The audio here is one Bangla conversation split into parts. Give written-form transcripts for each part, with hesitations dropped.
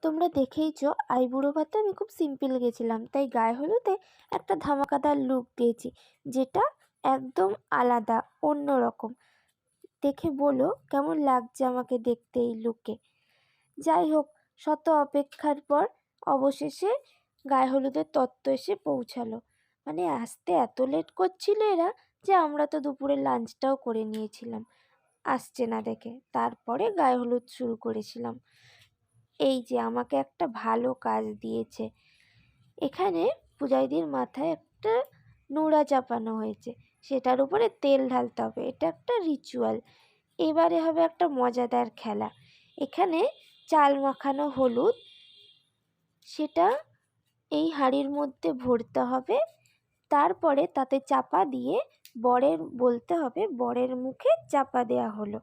তোমরা দেখেইছো আইবুড়ো ভাতে আমি খুব সিম্পল গেছিলাম, তাই গায়ে হলুদে একটা ধামাকাদার লুক দিয়েছি, যেটা একদম আলাদা, অন্য রকম। দেখে বলো কেমন লাগছে আমাকে দেখতে এই লুকে। যাই হোক, শত অপেক্ষার পর অবশেষে গায়ে হলুদের তত্ত্ব এসে পৌঁছালো। মানে আসতে এত লেট করছিল এরা, যে আমরা তো দুপুরে লাঞ্চটাও করে নিয়েছিলাম আসছে না দেখে। তারপরে গায়ে হলুদ শুরু করেছিলাম। এই যে আমাকে একটা ভালো কাজ দিয়েছে, এখানে পূজাইদির মাথায় একটা নোড়া চাপানো হয়েছে, সেটার উপরে তেল ঢালতে হবে, এটা একটা রিচুয়াল। এবারে হবে একটা মজাদার খেলা। এখানে চাল মাখানো হলুদ, সেটা এই হাঁড়ির মধ্যে ভরতে হবে, তারপরে তাতে চাপা দিয়ে বরের বলতে হবে বরের মুখে চাপা দেওয়া হলো।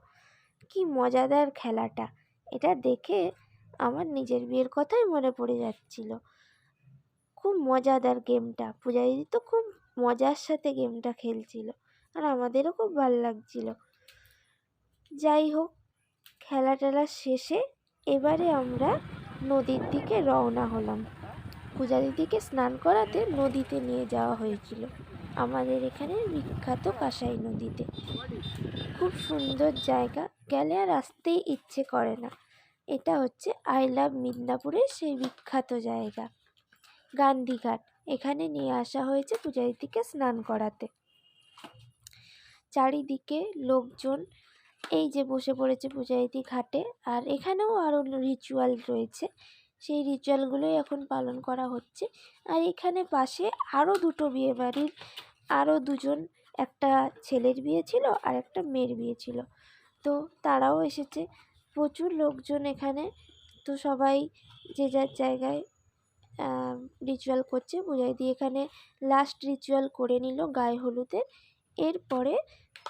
কি মজাদার খেলাটা! এটা দেখে আমার নিজের বিয়ের কথাই মনে পড়ে যাচ্ছিল। খুব মজাদার গেমটা, পূজাদিদি তো খুব মজার সাথে গেমটা খেলছিল, আর আমাদেরও খুব ভালো লাগছিল। যাই হোক, খেলা টেলা শেষে এবারে আমরা নদীর দিকে রওনা হলাম। পূজাদিদিকে স্নান করাতে নদীতে নিয়ে যাওয়া হয়েছিল, আমাদের এখানে বিখ্যাত কাঁসাই নদীতে। খুব সুন্দর জায়গা, গেলে আর আসতেই ইচ্ছে করে না। এটা হচ্ছে আই লাভ মিদনাপুরের সেই বিখ্যাত জায়গা গান্ধীঘাট। এখানে নিয়ে আসা হয়েছে পূজাদিদিকে স্নান করাতে। চারিদিকে লোকজন, এই যে বসে পড়েছে পূজাদিদি ঘাটে। আর এখানেও আরও রিচুয়াল রয়েছে, সেই রিচুয়ালগুলোই এখন পালন করা হচ্ছে। আর এখানে পাশে আরও দুটো বিয়েবাড়ির, আরও দুজন, একটা ছেলের বিয়ে ছিল আর একটা মেয়ের বিয়ে ছিল, তো তারাও এসেছে। প্রচুর লোকজন এখানে। তো সবাই যে যার জায়গায় রিচুয়াল করছে। পূজাদিদি এখানে লাস্ট রিচুয়াল করে নিল গায়ে হলুদের, এরপরে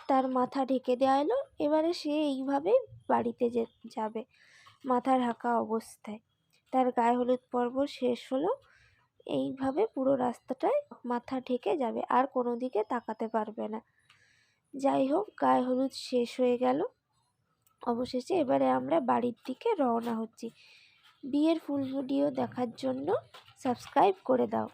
তার মাথা ঢেকে দেওয়া এলো। এবারে সে এইভাবেই বাড়িতে যাবে মাথা ঢাকা অবস্থায়। তার গায়ে হলুদ পর্ব শেষ হলো। এইভাবে পুরো রাস্তাটায় মাথা ঢেকে যাবে, আর কোনো দিকে তাকাতে পারবে না। যাই হোক, গায়ে হলুদ শেষ হয়ে গেল। অবশেষে এবারে আমরা বাড়ির দিকে রওনা হচ্ছি। বিয়ের ফুল ভিডিও দেখার জন্য সাবস্ক্রাইব করে দাও।